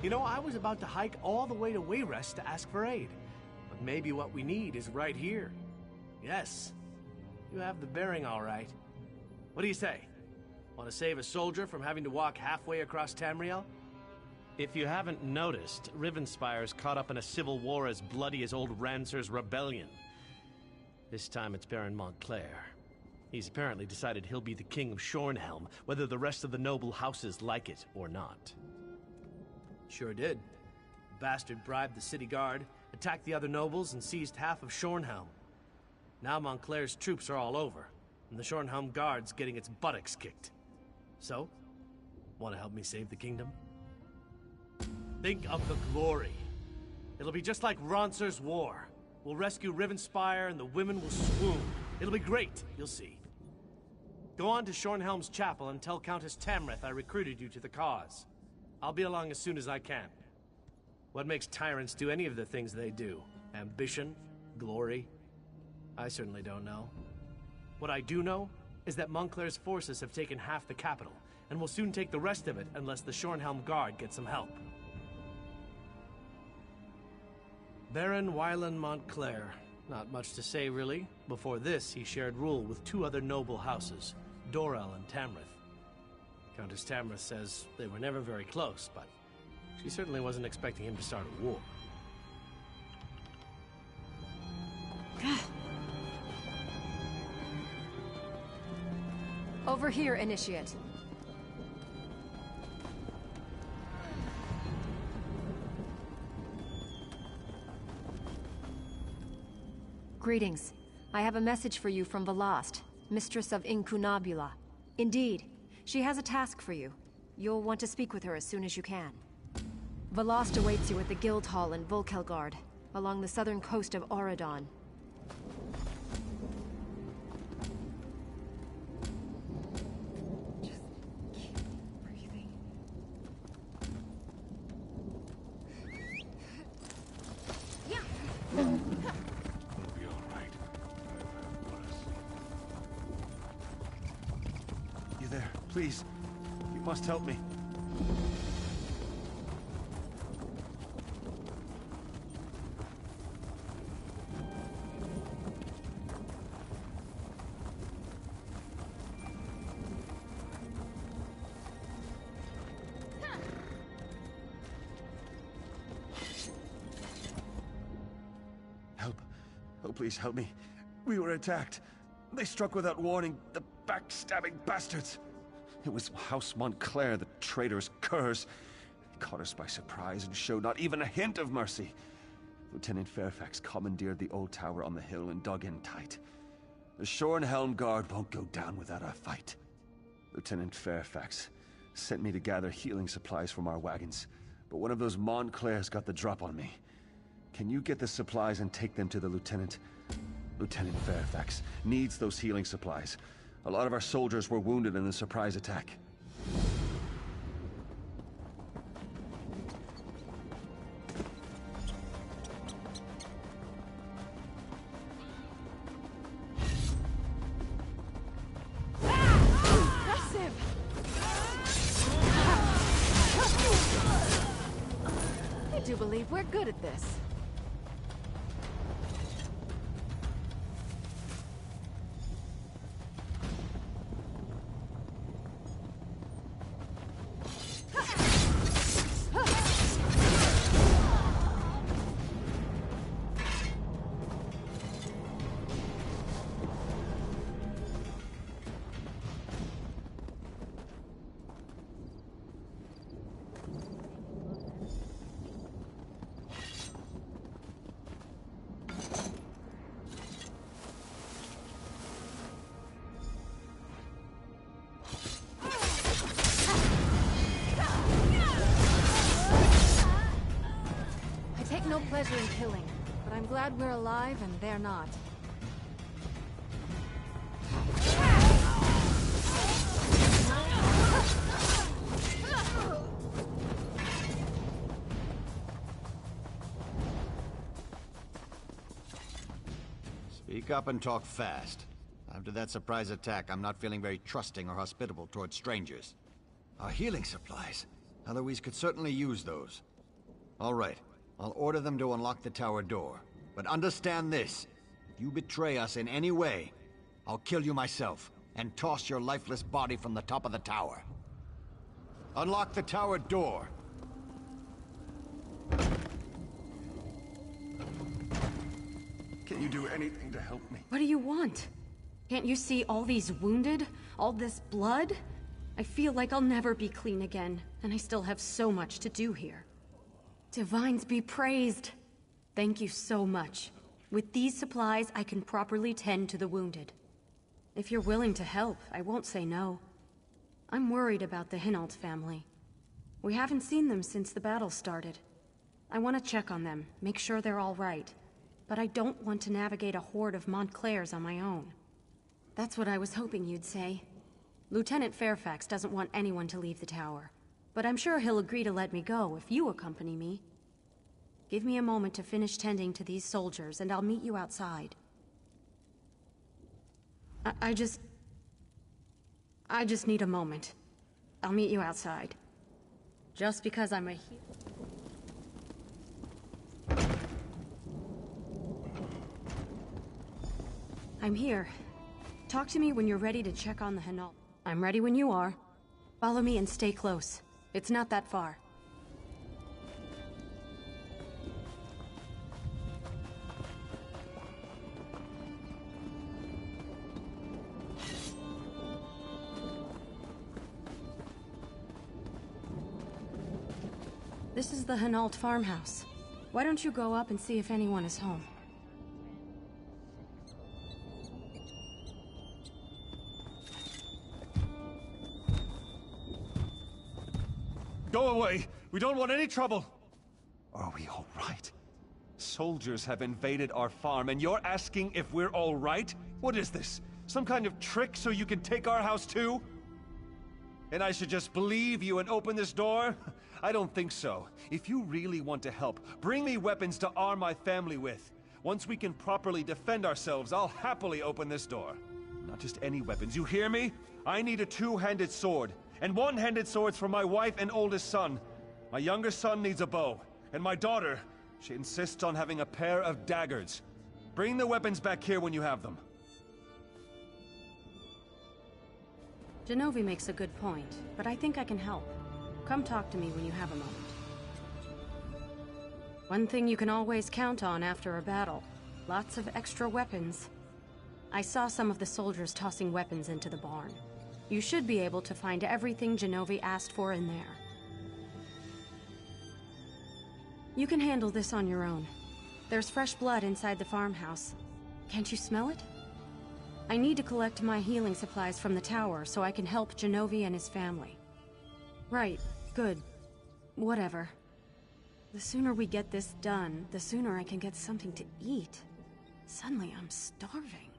You know, I was about to hike all the way to Wayrest to ask for aid. But maybe what we need is right here. Yes, you have the bearing all right. What do you say? Want to save a soldier from having to walk halfway across Tamriel? If you haven't noticed, Rivenspire's caught up in a civil war as bloody as old Rancer's rebellion. This time it's Baron Montclair. He's apparently decided he'll be the king of Shornhelm, whether the rest of the noble houses like it or not. Sure did. The bastard bribed the city guard, attacked the other nobles, and seized half of Shornhelm. Now Montclair's troops are all over, and the Shornhelm guard's getting its buttocks kicked. So, want to help me save the kingdom? Think of the glory. It'll be just like Rancer's war. We'll rescue Rivenspire and the women will swoon. It'll be great, you'll see. Go on to Shornhelm's chapel and tell Countess Tamrith I recruited you to the cause. I'll be along as soon as I can. What makes tyrants do any of the things they do? Ambition? Glory? I certainly don't know. What I do know is that Montclair's forces have taken half the capital, and will soon take the rest of it unless the Shornhelm Guard gets some help. Baron Wylan Montclair. Not much to say, really. Before this, he shared rule with two other noble houses, Dorel and Tamrith. Countess Tamrith says they were never very close, but she certainly wasn't expecting him to start a war. Over here, Initiate. Greetings. I have a message for you from Velast, Mistress of Incunabula. Indeed, she has a task for you. You'll want to speak with her as soon as you can. Velast awaits you at the Guild Hall in Volkelgard, along the southern coast of Auradon. Just keep breathing. Yeah. There, please. You must help me. Help. Oh, please help me. We were attacked. They struck without warning, the backstabbing bastards! It was House Montclair, the traitorous curs. They caught us by surprise and showed not even a hint of mercy. Lieutenant Fairfax commandeered the old tower on the hill and dug in tight. The Shornhelm Guard won't go down without a fight. Lieutenant Fairfax sent me to gather healing supplies from our wagons, but one of those Montclairs got the drop on me. Can you get the supplies and take them to the lieutenant? Lieutenant Fairfax needs those healing supplies. A lot of our soldiers were wounded in the surprise attack. Impressive! I do believe we're good at this. No pleasure in killing, but I'm glad we're alive and they're not. Speak up and talk fast. After that surprise attack, I'm not feeling very trusting or hospitable towards strangers. Our healing supplies. Eloise could certainly use those. All right. I'll order them to unlock the tower door. But understand this. If you betray us in any way, I'll kill you myself and toss your lifeless body from the top of the tower. Unlock the tower door. Can you do anything to help me? What do you want? Can't you see all these wounded? All this blood? I feel like I'll never be clean again, and I still have so much to do here. Divines be praised! Thank you so much. With these supplies, I can properly tend to the wounded. If you're willing to help, I won't say no. I'm worried about the Hinault family. We haven't seen them since the battle started. I want to check on them, make sure they're all right. But I don't want to navigate a horde of Montclairs on my own. That's what I was hoping you'd say. Lieutenant Fairfax doesn't want anyone to leave the tower. But I'm sure he'll agree to let me go if you accompany me. Give me a moment to finish tending to these soldiers, and I'll meet you outside. I just need a moment. I'll meet you outside. Just because I'm a hero. I'm here. Talk to me when you're ready to check on the Hinault. I'm ready when you are. Follow me and stay close. It's not that far. This is the Hinault farmhouse. Why don't you go up and see if anyone is home? Go away! We don't want any trouble! Are we all right? Soldiers have invaded our farm, and you're asking if we're all right? What is this? Some kind of trick so you can take our house too? And I should just believe you and open this door? I don't think so. If you really want to help, bring me weapons to arm my family with. Once we can properly defend ourselves, I'll happily open this door. Not just any weapons, you hear me? I need a two-handed sword. And one-handed swords for my wife and oldest son. My younger son needs a bow. And my daughter, she insists on having a pair of daggers. Bring the weapons back here when you have them. Genovi makes a good point, but I think I can help. Come talk to me when you have a moment. One thing you can always count on after a battle. Lots of extra weapons. I saw some of the soldiers tossing weapons into the barn. You should be able to find everything Genovi asked for in there. You can handle this on your own. There's fresh blood inside the farmhouse. Can't you smell it? I need to collect my healing supplies from the tower so I can help Genovi and his family. Right, good. Whatever. The sooner we get this done, the sooner I can get something to eat. Suddenly I'm starving.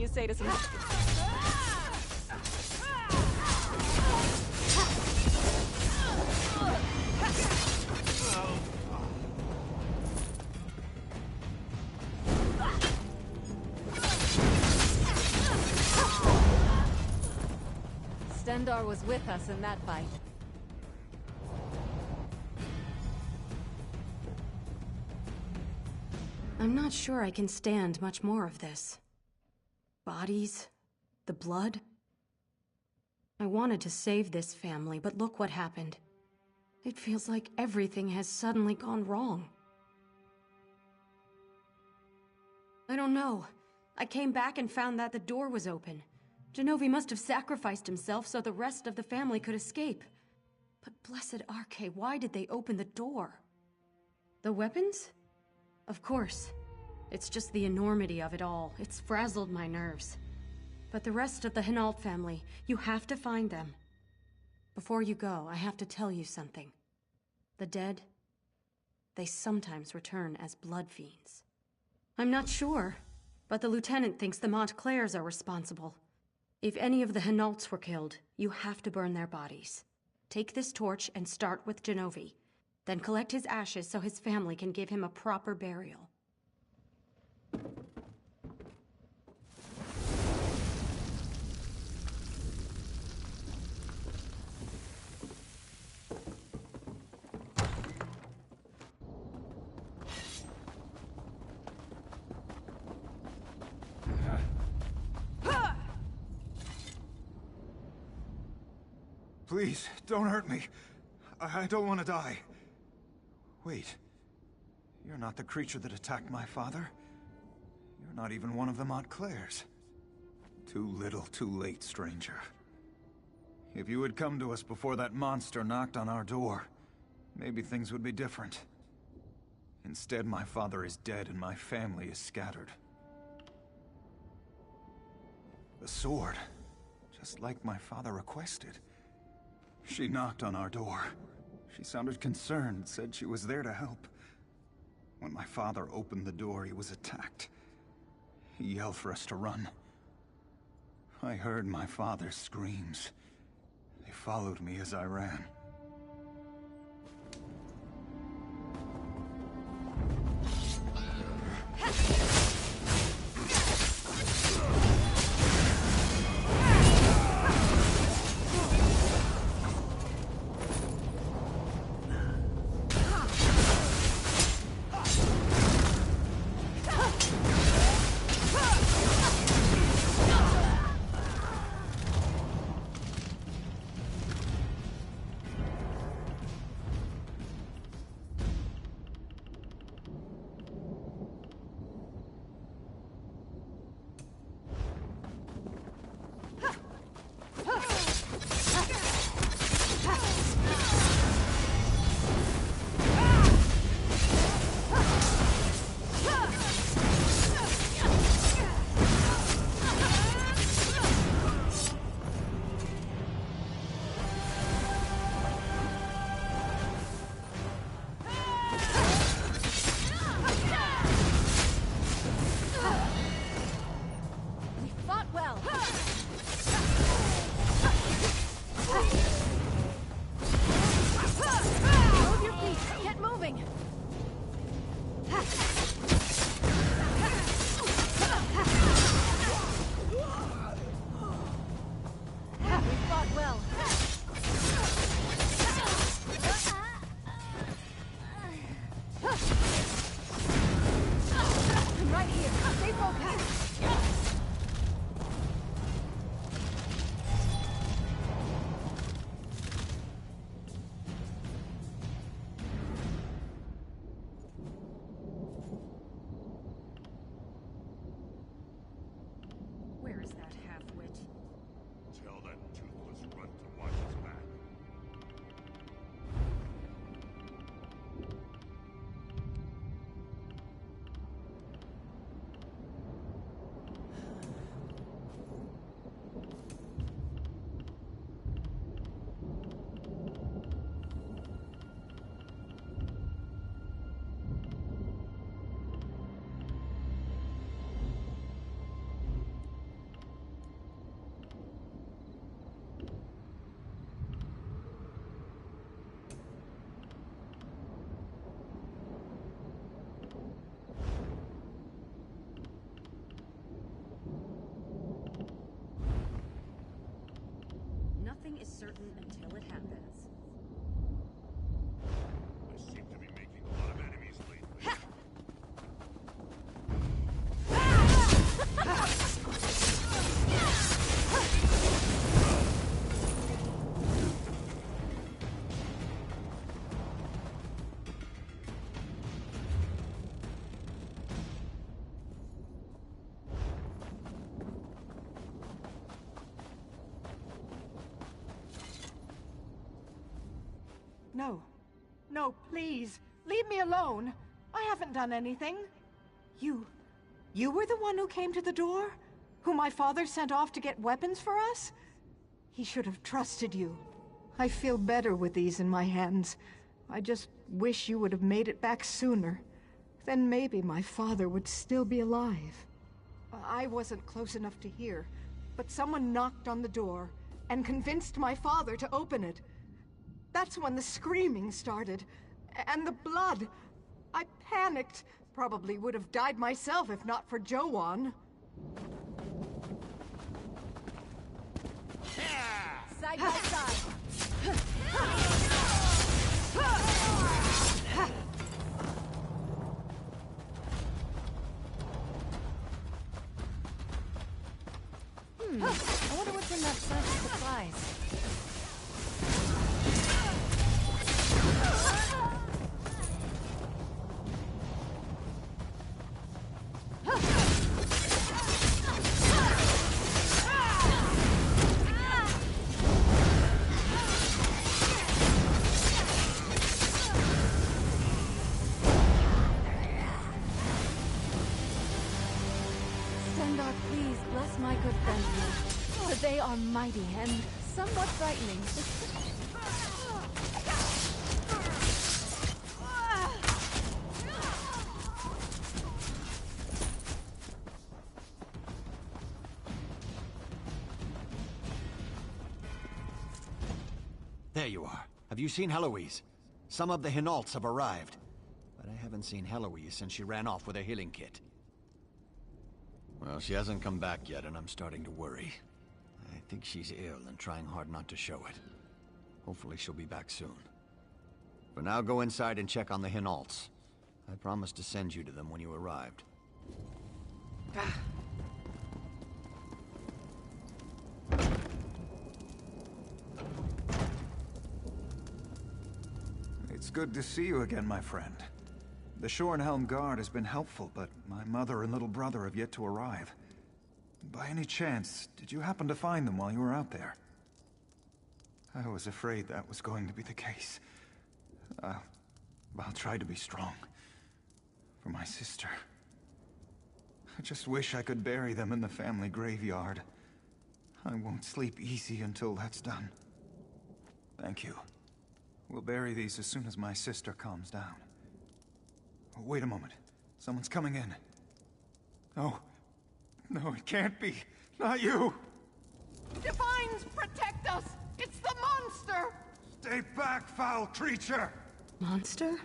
you say to some... Stendarr was with us in that fight. I'm not sure I can stand much more of this. Bodies, the blood. I wanted to save this family, but look what happened. It feels like everything has suddenly gone wrong. I don't know. I came back and found that the door was open. Genovi must have sacrificed himself so the rest of the family could escape. But blessed Arche, why did they open the door? The weapons? Of course. It's just the enormity of it all. It's frazzled my nerves. But the rest of the Hinault family, you have to find them. Before you go, I have to tell you something. The dead, they sometimes return as blood fiends. I'm not sure, but the lieutenant thinks the Montclairs are responsible. If any of the Hinaults were killed, you have to burn their bodies. Take this torch and start with Genovi. Then collect his ashes so his family can give him a proper burial. Please, don't hurt me. I don't want to die. Wait. You're not the creature that attacked my father. You're not even one of the Montclairs. Too little, too late, stranger. If you had come to us before that monster knocked on our door, maybe things would be different. Instead, my father is dead and my family is scattered. The sword, just like my father requested. She knocked on our door. She sounded concerned, said she was there to help. When my father opened the door, he was attacked. He yelled for us to run. I heard my father's screams. They followed me as I ran. No. No, please. Leave me alone. I haven't done anything. You were the one who came to the door? Who my father sent off to get weapons for us? He should have trusted you. I feel better with these in my hands. I just wish you would have made it back sooner. Then maybe my father would still be alive. I wasn't close enough to hear, but someone knocked on the door and convinced my father to open it. That's when the screaming started, and the blood. I panicked. Probably would have died myself if not for Joan. Side by side. I wonder what's in that stash of supplies. Please bless my good friends here, for they are mighty and somewhat frightening. There you are. Have you seen Heloise? Some of the Hinaults have arrived, but I haven't seen Heloise since she ran off with her healing kit. Well, she hasn't come back yet, and I'm starting to worry. I think she's ill and trying hard not to show it. Hopefully she'll be back soon. For now, go inside and check on the Hinaults. I promised to send you to them when you arrived. It's good to see you again, my friend. The Shorenhelm Guard has been helpful, but my mother and little brother have yet to arrive. By any chance, did you happen to find them while you were out there? I was afraid that was going to be the case. I'll try to be strong. For my sister. I just wish I could bury them in the family graveyard. I won't sleep easy until that's done. Thank you. We'll bury these as soon as my sister calms down. Oh, wait a moment. Someone's coming in. No. No, it can't be. Not you! Divines, protect us! It's the monster! Stay back, foul creature! Monster?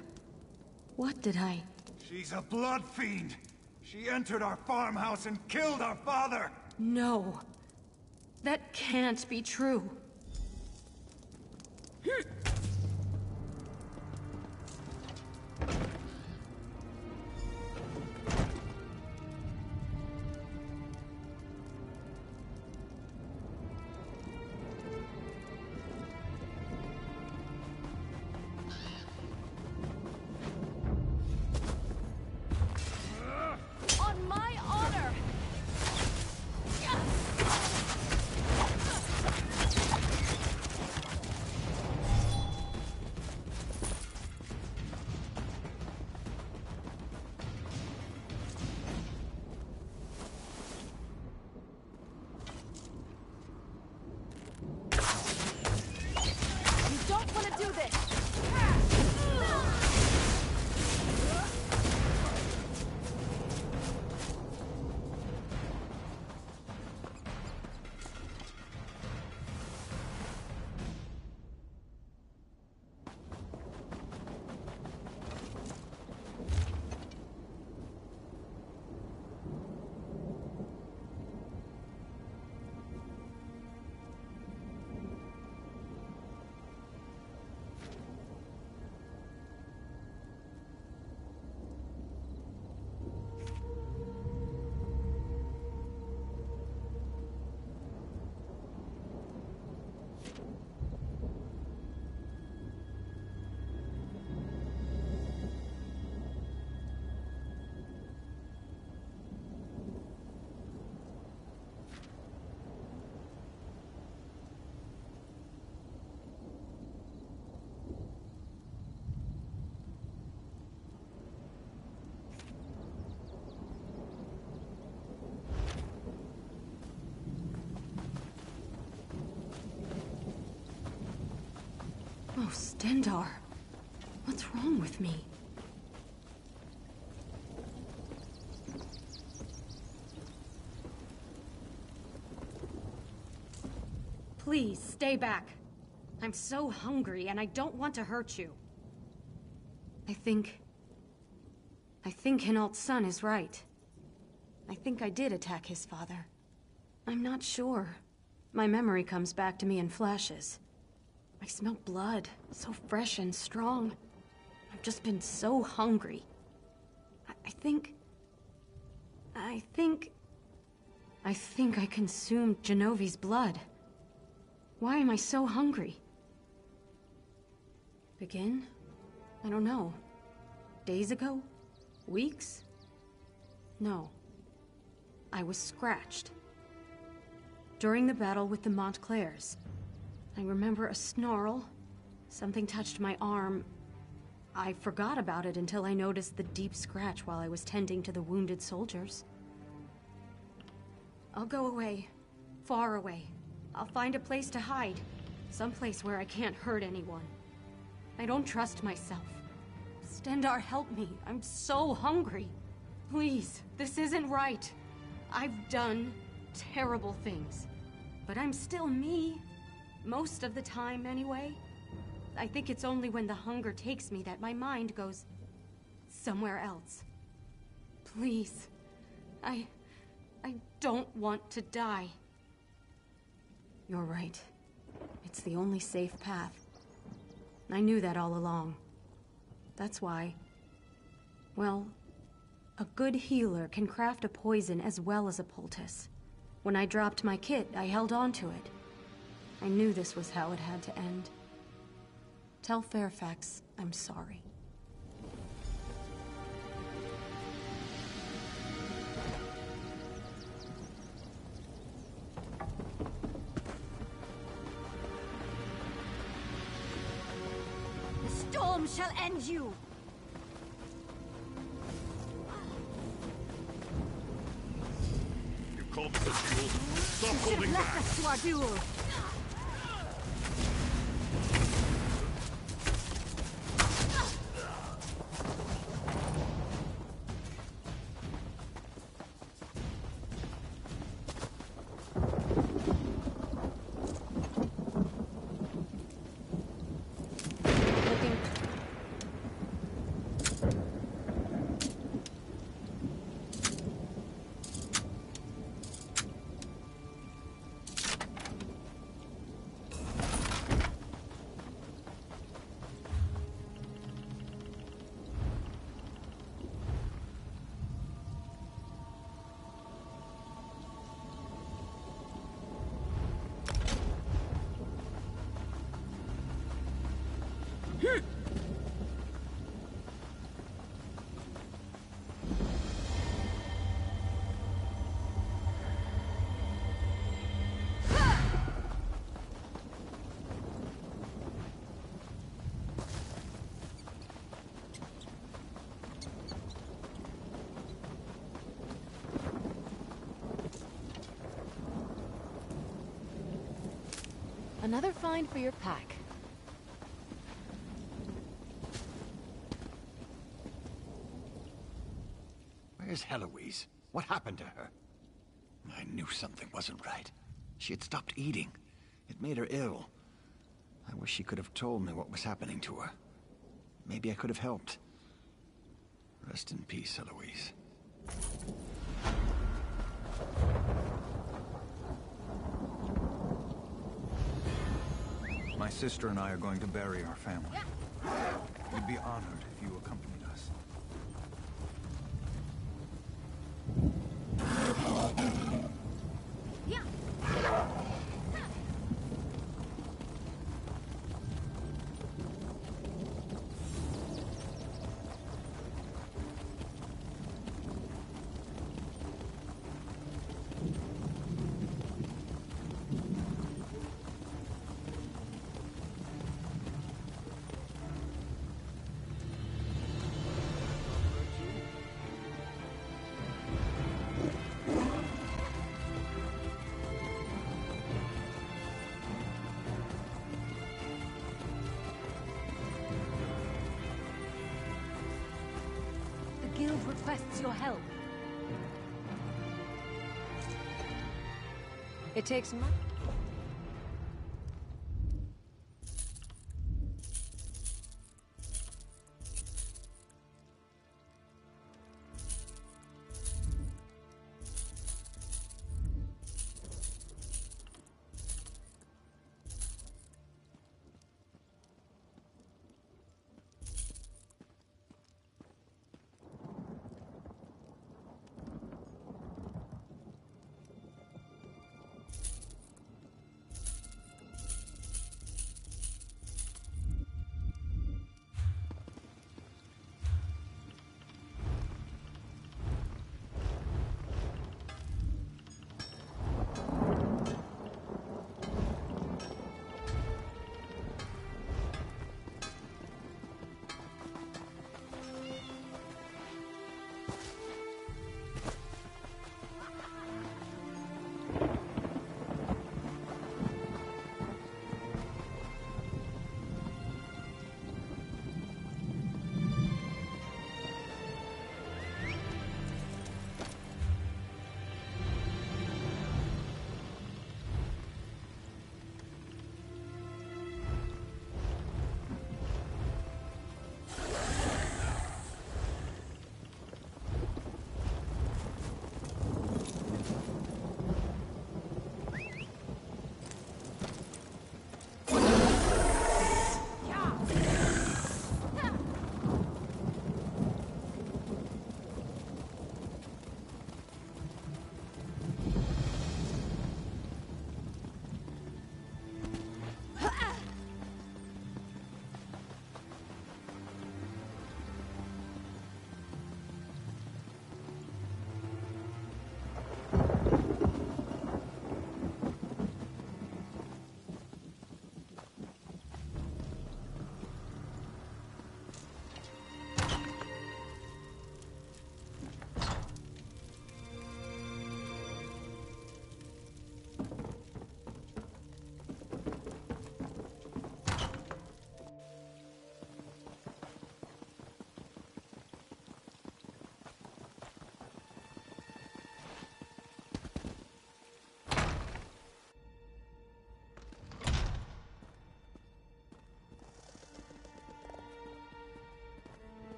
What did I... She's a blood fiend! She entered our farmhouse and killed our father! No. That can't be true. On my honor! Oh, Stendar. What's wrong with me? Please, stay back. I'm so hungry, and I don't want to hurt you. I think Hinault's son is right. I think I did attack his father. I'm not sure. My memory comes back to me in flashes. I smell blood, so fresh and strong. I've just been so hungry. I think I consumed Genovi's blood. Why am I so hungry? Begin? I don't know. Days ago? Weeks? No. I was scratched. During the battle with the Montclairs. I remember a snarl. Something touched my arm. I forgot about it until I noticed the deep scratch while I was tending to the wounded soldiers. I'll go away. Far away. I'll find a place to hide. Someplace where I can't hurt anyone. I don't trust myself. Stendar, help me. I'm so hungry. Please, this isn't right. I've done terrible things. But I'm still me. Most of the time, anyway. I think it's only when the hunger takes me that my mind goes somewhere else. Please. I don't want to die. You're right. It's the only safe path. I knew that all along. That's why... well, a good healer can craft a poison as well as a poultice. When I dropped my kit, I held on to it. I knew this was how it had to end. Tell Fairfax I'm sorry. The storm shall end you! You called me this duel. Stop holding back! Left us to our duel! Another find for your pack. Where's Heloise? What happened to her? I knew something wasn't right. She had stopped eating. It made her ill. I wish she could have told me what was happening to her. Maybe I could have helped. Rest in peace, Heloise. My sister and I are going to bury our family. We'd be honored if you accompanied us. Guild requests your help. It takes much.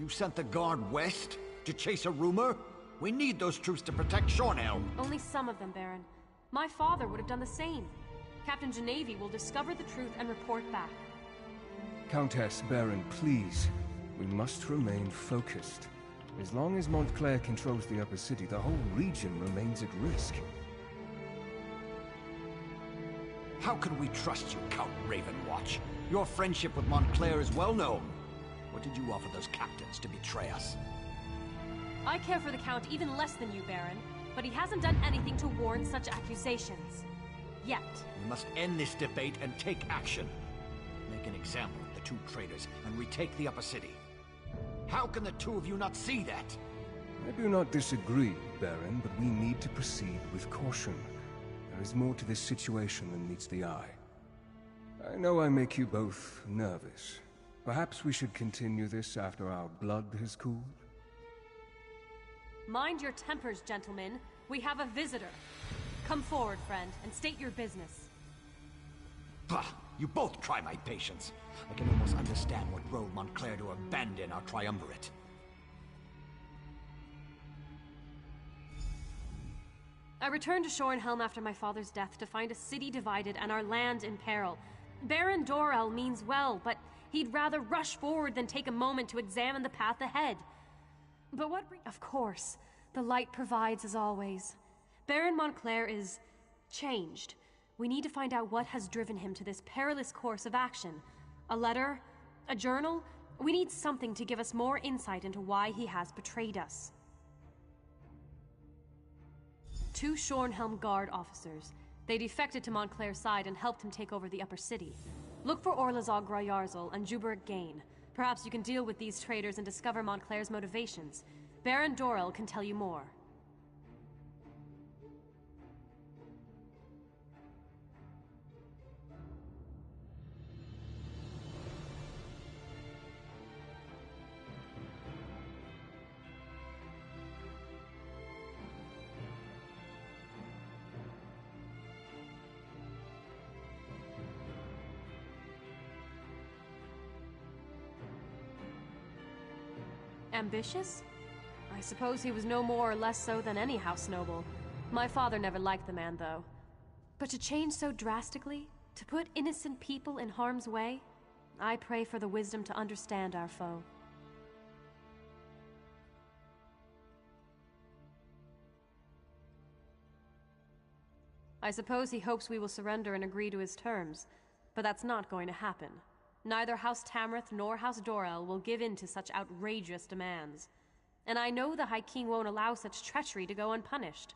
You sent the guard west to chase a rumor? We need those troops to protect Shornhelm. Only some of them, Baron. My father would have done the same. Captain Genevieve will discover the truth and report back. Countess, Baron, please. We must remain focused. As long as Montclair controls the upper city, the whole region remains at risk. How can we trust you, Count Ravenwatch? Your friendship with Montclair is well known. What did you offer those captains to betray us? I care for the Count even less than you, Baron, but he hasn't done anything to warrant such accusations. Yet. We must end this debate and take action. Make an example of the two traitors and retake the upper city. How can the two of you not see that? I do not disagree, Baron, but we need to proceed with caution. There is more to this situation than meets the eye. I know I make you both nervous. Perhaps we should continue this after our blood has cooled? Mind your tempers, gentlemen. We have a visitor. Come forward, friend, and state your business. Bah! You both try my patience. I can almost understand what drove Montclair to abandon our triumvirate. I returned to Shornhelm after my father's death to find a city divided and our land in peril. Baron Dorell means well, but he'd rather rush forward than take a moment to examine the path ahead. But what... Of course, the light provides as always. Baron Montclair is... changed. We need to find out what has driven him to this perilous course of action. A letter? A journal? We need something to give us more insight into why he has betrayed us. 2 Shornhelm Guard officers. They defected to Montclair's side and helped him take over the upper city. Look for Orlazog Grayarzal and Juberg Gain. Perhaps you can deal with these traitors and discover Montclair's motivations. Baron Dorell can tell you more. ambitious? I suppose he was no more or less so than any house noble. My father never liked the man, though. But to change so drastically, to put innocent people in harm's way, I pray for the wisdom to understand our foe. I suppose he hopes we will surrender and agree to his terms, but that's not going to happen. Neither House Tamrith nor House Dorel will give in to such outrageous demands. And I know the High King won't allow such treachery to go unpunished.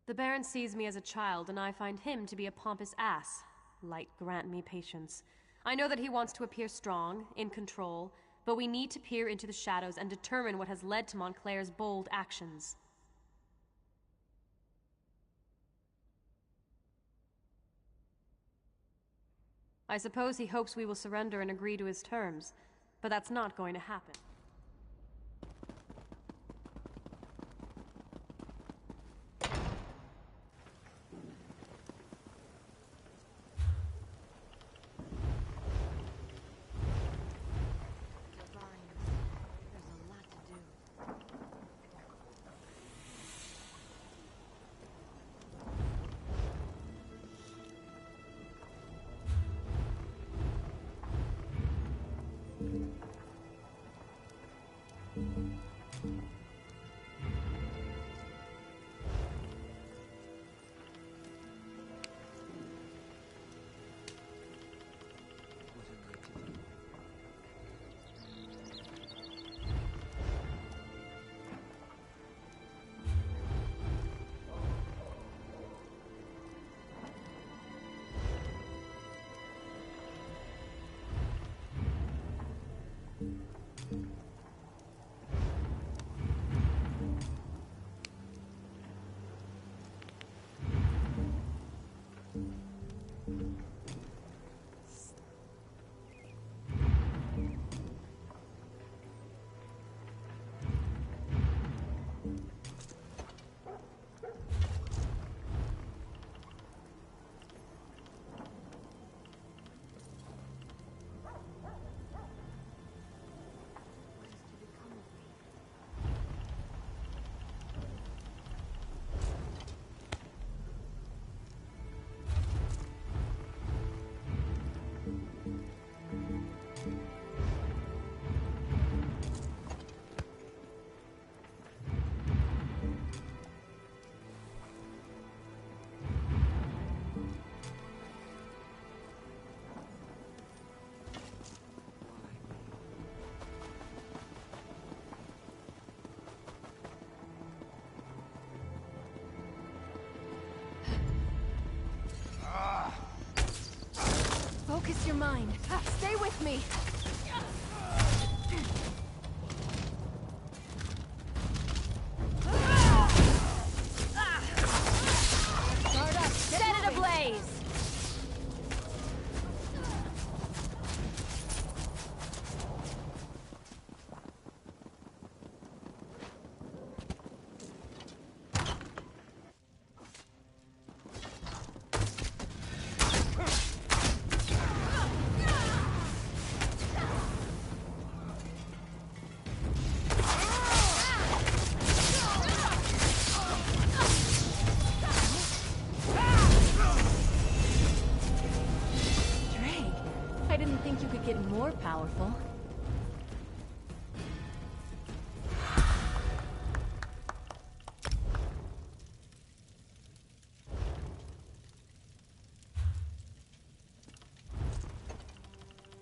The Baron sees me as a child, and I find him to be a pompous ass. Light grant me patience. I know that he wants to appear strong, in control, but we need to peer into the shadows and determine what has led to Montclair's bold actions. I suppose he hopes we will surrender and agree to his terms, but that's not going to happen. Focus your mind. Stay with me. Start up. Set it ablaze. More powerful.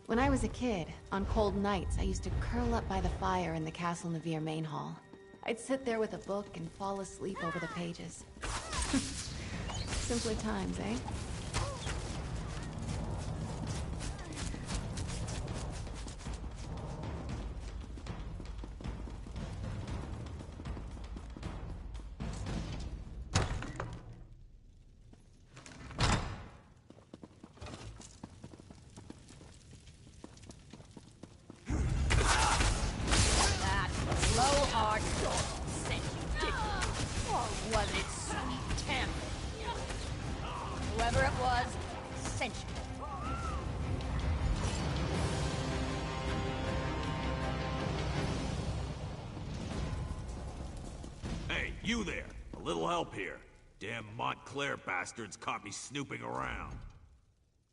When I was a kid, on cold nights, I used to curl up by the fire in the Castle Navir main hall. I'd sit there with a book and fall asleep over the pages. Simpler times, eh? you there. A little help here. Damn Montclair bastards caught me snooping around.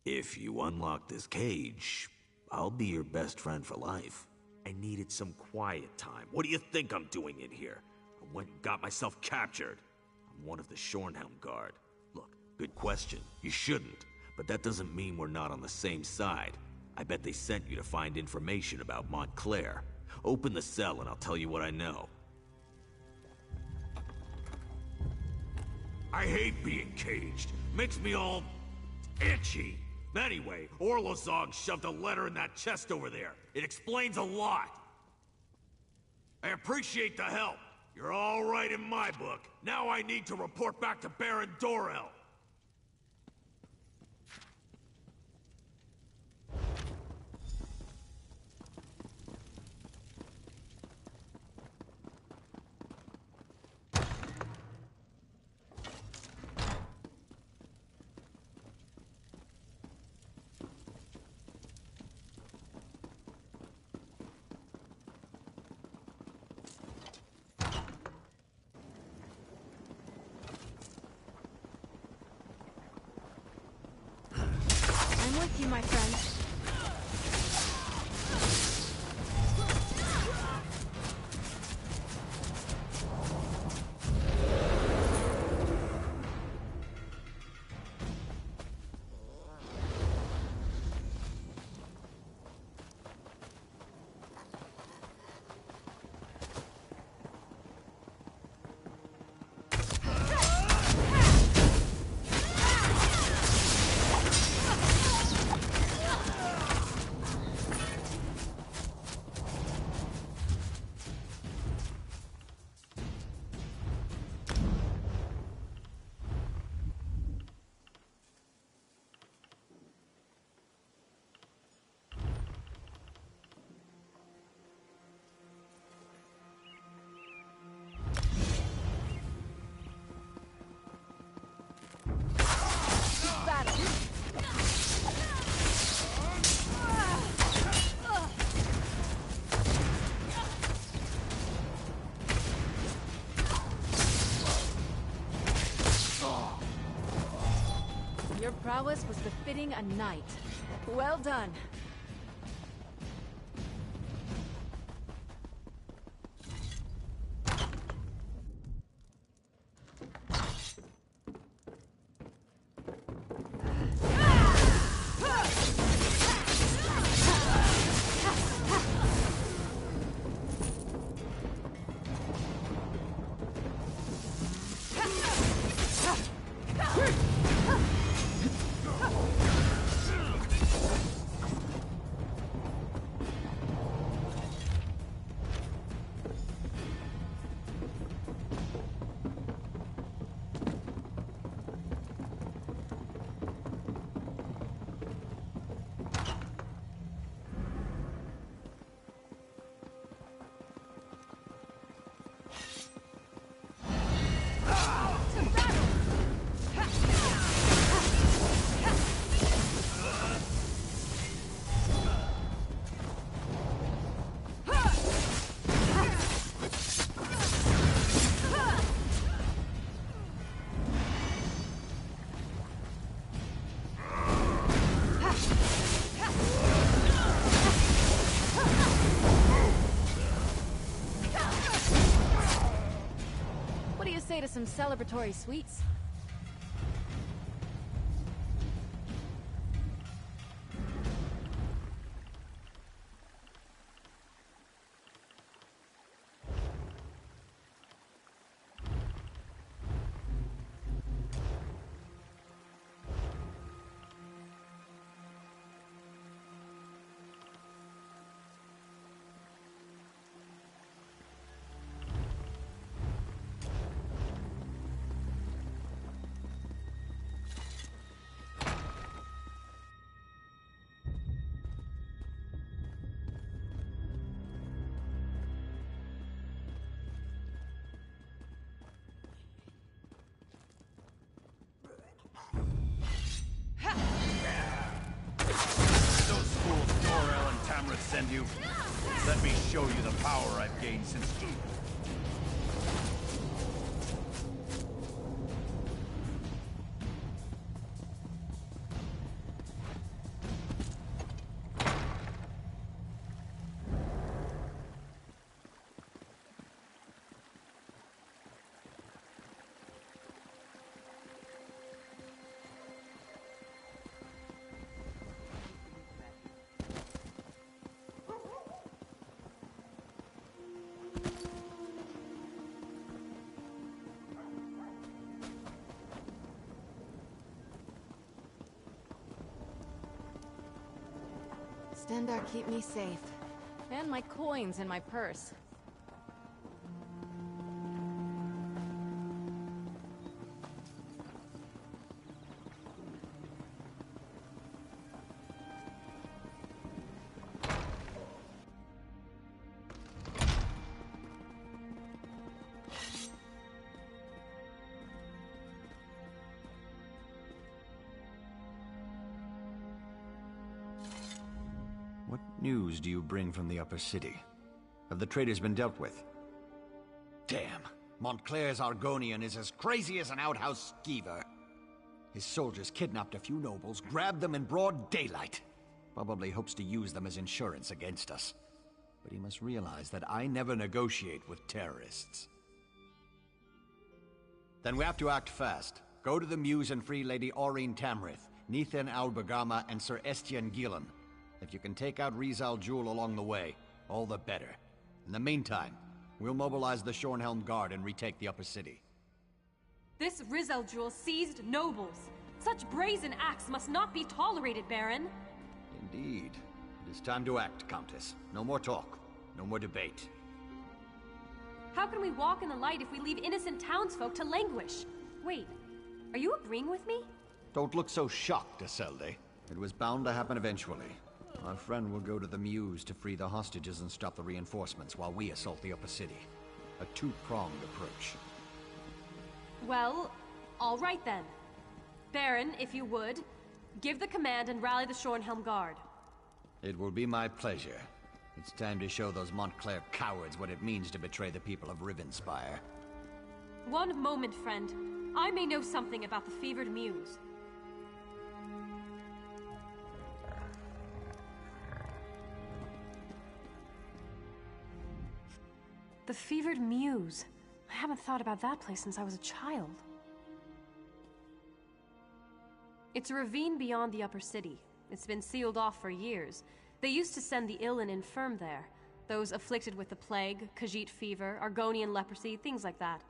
If you unlock this cage, I'll be your best friend for life. I needed some quiet time. What do you think I'm doing in here? I went and got myself captured. I'm one of the Shornhelm Guard. Look, good question. You shouldn't. But that doesn't mean we're not on the same side. I bet they sent you to find information about Montclair. Open the cell and I'll tell you what I know. I hate being caged. Makes me all itchy. Anyway, Orlozog shoved a letter in that chest over there. It explains a lot. I appreciate the help. You're all right in my book. Now I need to report back to Baron Dorel. I'm with you, my friend. Your prowess was befitting a knight. Well done. Say to some celebratory sweets. Send you. Let me show you the power I've gained since... Stendarr keep me safe. And my coins in my purse. What news do you bring from the upper city? Have the traitors been dealt with? Damn! Montclair's Argonian is as crazy as an outhouse skeever. His soldiers kidnapped a few nobles, grabbed them in broad daylight. Probably hopes to use them as insurance against us. But he must realize that I never negotiate with terrorists. Then we have to act fast. Go to the Muse and free Lady Aurene Tamrith, Nithen Albergama, and Sir Estienne Gillen. If you can take out Rizal Jewel along the way, all the better. In the meantime, we'll mobilize the Shornhelm Guard and retake the upper city. This Rizal Jewel seized nobles. Such brazen acts must not be tolerated, Baron. Indeed. It is time to act, Countess. No more talk. No more debate. How can we walk in the light if we leave innocent townsfolk to languish? Wait, are you agreeing with me? Don't look so shocked, Isolde. It was bound to happen eventually. Our friend will go to the Muse to free the hostages and stop the reinforcements while we assault the upper city. A two-pronged approach. Well, all right then. Baron, if you would, give the command and rally the Shornhelm Guard. It will be my pleasure. It's time to show those Montclair cowards what it means to betray the people of Rivenspire. One moment, friend. I may know something about the fevered Muse. The fevered Muse. I haven't thought about that place since I was a child. It's a ravine beyond the upper city. It's been sealed off for years. They used to send the ill and infirm there. Those afflicted with the plague, Khajiit fever, Argonian leprosy, things like that.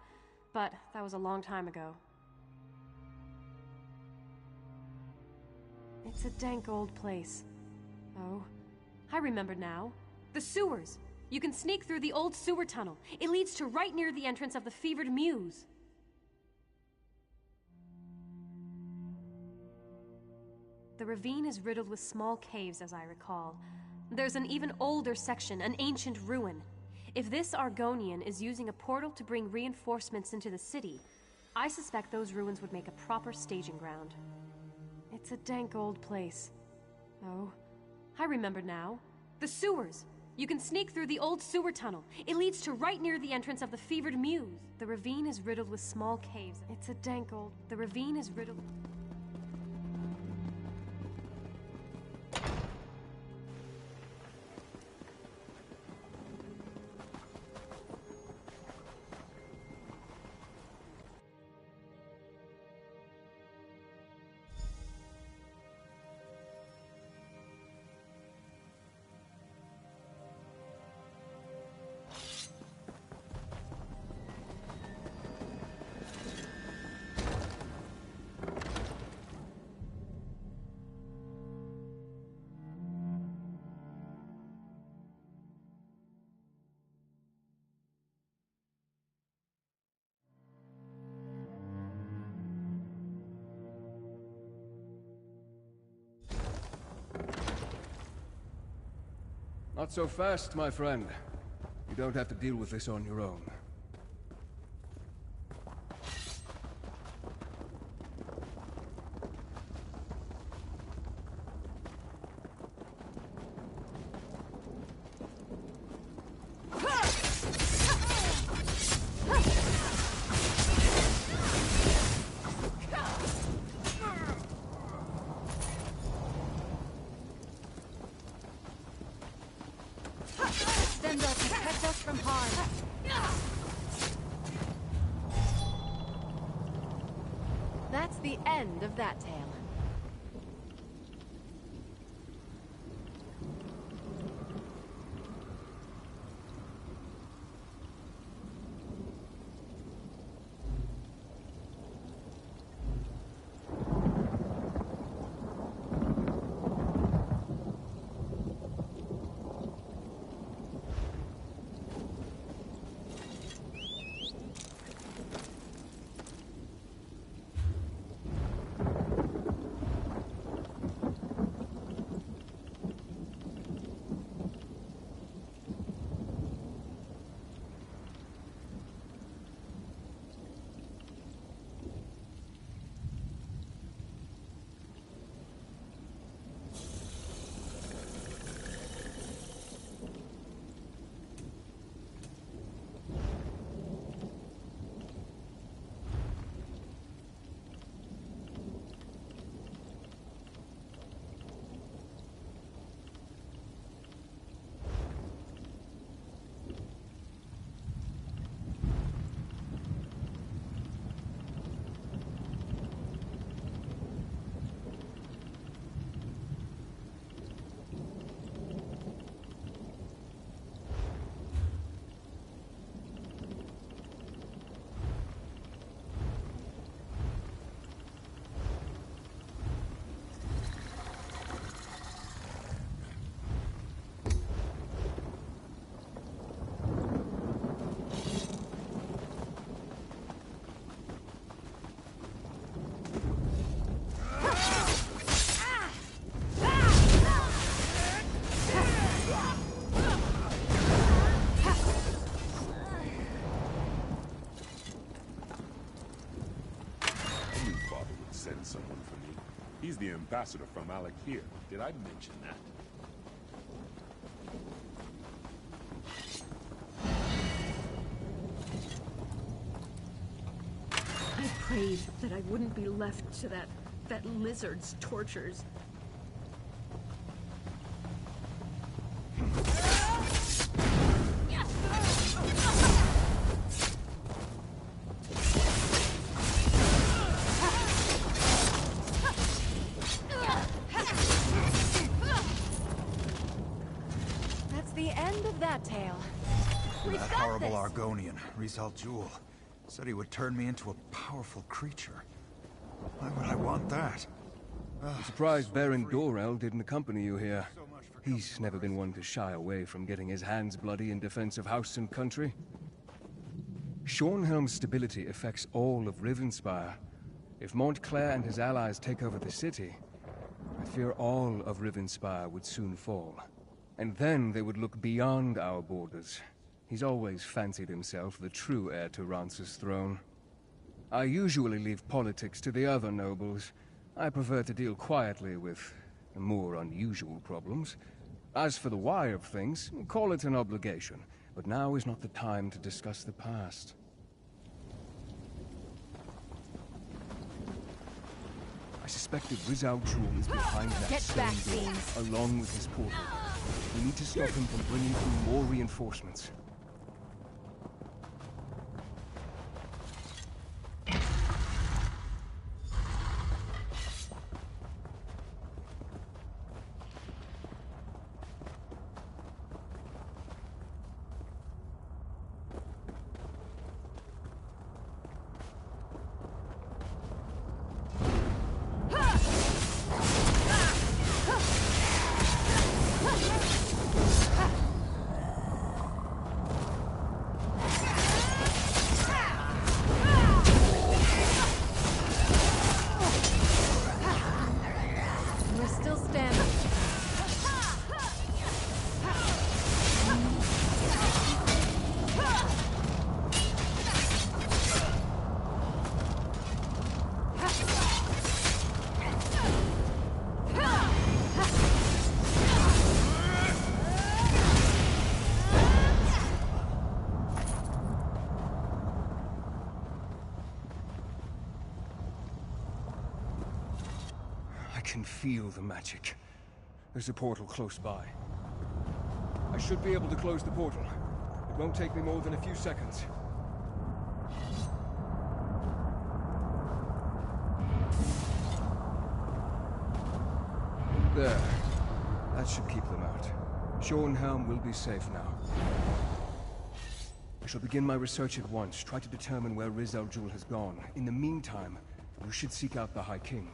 But that was a long time ago. It's a dank old place. Oh, I remember now. The sewers! You can sneak through the old sewer tunnel. It leads to right near the entrance of the fevered Muse. The ravine is riddled with small caves, as I recall. There's an even older section, an ancient ruin. If this Argonian is using a portal to bring reinforcements into the city, I suspect those ruins would make a proper staging ground. It's a dank old place. Oh, I remember now. The sewers! You can sneak through the old sewer tunnel. It leads to right near the entrance of the fevered Muse. The ravine is riddled with small caves. It's a dank old... The ravine is riddled... Not so fast, my friend. You don't have to deal with this on your own. Protect us from harm. That's the end of that tale. the ambassador from Alec here. Did I mention that? I prayed that I wouldn't be left to that lizard's tortures. That's the end of that tale. That horrible Argonian, Rizal Jul, said he would turn me into a powerful creature. Why would I want that? I'm surprised Baron Dorel didn't accompany you here. He's never been one to shy away from getting his hands bloody in defense of house and country. Shornhelm's stability affects all of Rivenspire. If Montclair and his allies take over the city, I fear all of Rivenspire would soon fall. And then they would look beyond our borders. He's always fancied himself the true heir to Rance's throne. I usually leave politics to the other nobles. I prefer to deal quietly with more unusual problems. As for the why of things, call it an obligation. But now is not the time to discuss the past. I suspect that Rizal Jul is behind that Get back, stone door, fiends. along with his portal. We need to stop him from bringing through more reinforcements. We're still standing. I can feel the magic. There's a portal close by. I should be able to close the portal. It won't take me more than a few seconds. There. That should keep them out. Shornhelm will be safe now. I shall begin my research at once, try to determine where Rizal Jul has gone. In the meantime, you should seek out the High King.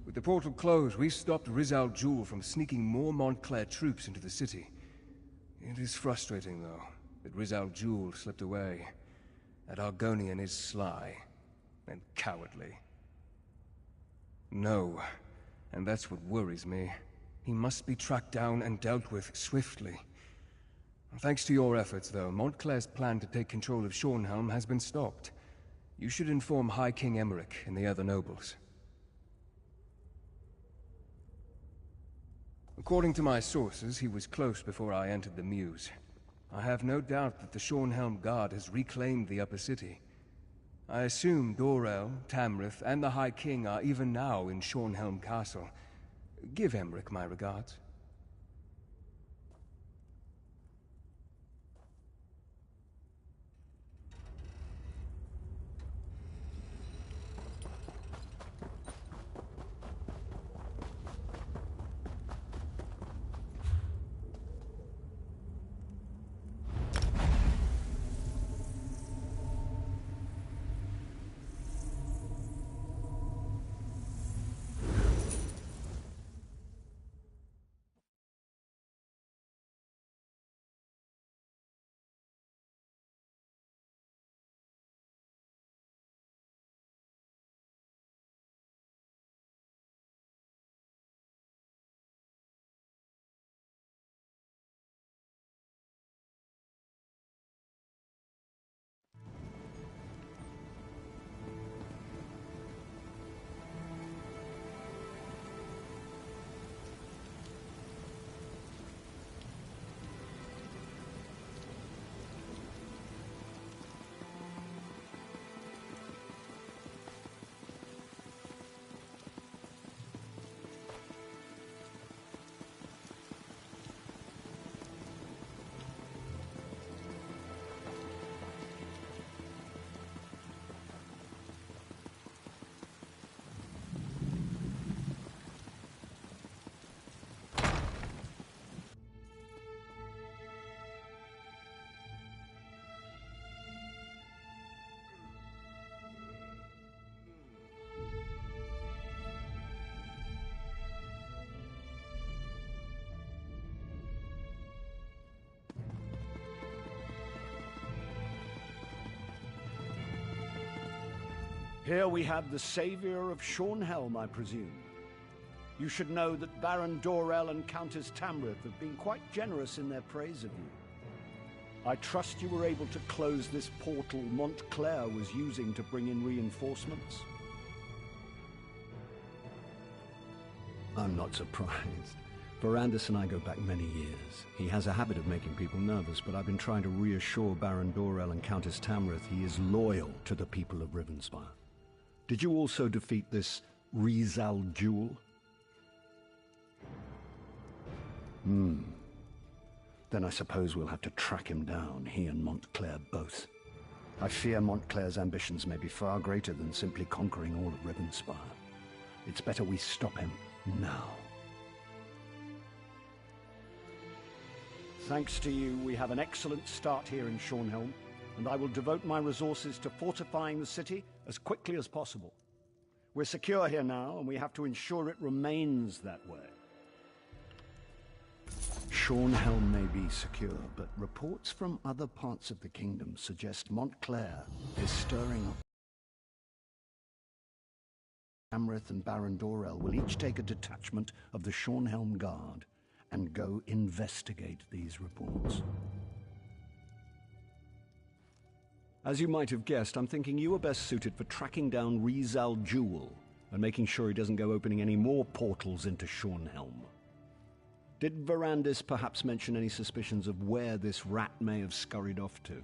With the portal closed, we stopped Rizal Jul from sneaking more Montclair troops into the city. It is frustrating, though, that Rizal Jul slipped away. That Argonian is sly and cowardly. No, and that's what worries me. He must be tracked down and dealt with swiftly. Thanks to your efforts, though, Montclair's plan to take control of Shornhelm has been stopped. You should inform High King Emmerich and the other nobles. According to my sources, he was close before I entered the Mews. I have no doubt that the Shornhelm Guard has reclaimed the upper city. I assume Dorel, Tamrith, and the High King are even now in Shornhelm Castle. Give Emmerich my regards. Here we have the savior of Shornhelm, I presume. You should know that Baron Dorell and Countess Tamrith have been quite generous in their praise of you. I trust you were able to close this portal Montclair was using to bring in reinforcements? I'm not surprised. Verandis and I go back many years. He has a habit of making people nervous, but I've been trying to reassure Baron Dorell and Countess Tamrith he is loyal to the people of Rivenspire. Did you also defeat this Rizal Jewel? Then I suppose we'll have to track him down, he and Montclair both. I fear Montclair's ambitions may be far greater than simply conquering all of Rivenspire. It's better we stop him now. Thanks to you, we have an excellent start here in Shornhelm, and I will devote my resources to fortifying the city as quickly as possible. We're secure here now, and we have to ensure it remains that way. Shornhelm may be secure, but reports from other parts of the kingdom suggest Montclair is stirring up. Tamrith and Baron Dorell will each take a detachment of the Shornhelm Guard and go investigate these reports. As you might have guessed, I'm thinking you are best suited for tracking down Rizal Jewel and making sure he doesn't go opening any more portals into Shornhelm. Did Verandis perhaps mention any suspicions of where this rat may have scurried off to?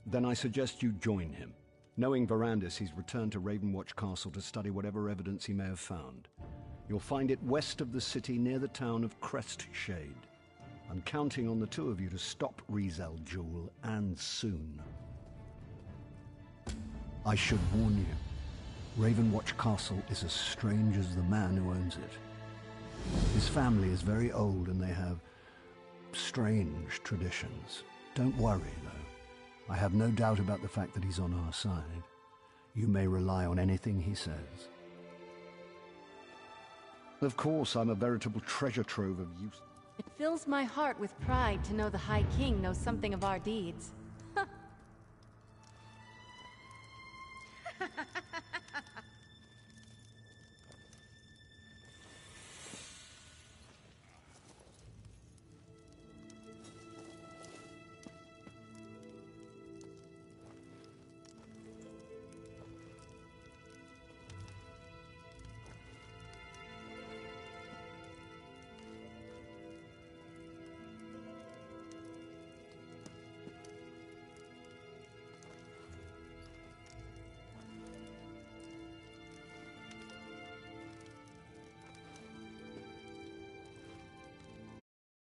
Then I suggest you join him. Knowing Verandis, he's returned to Ravenwatch Castle to study whatever evidence he may have found. You'll find it west of the city near the town of Crestshade. I'm counting on the two of you to stop Rizal Jewel, and soon. I should warn you, Ravenwatch Castle is as strange as the man who owns it. His family is very old and they have strange traditions. Don't worry, though. I have no doubt about the fact that he's on our side. You may rely on anything he says. Of course, I'm a veritable treasure trove of use. It fills my heart with pride to know the High King knows something of our deeds.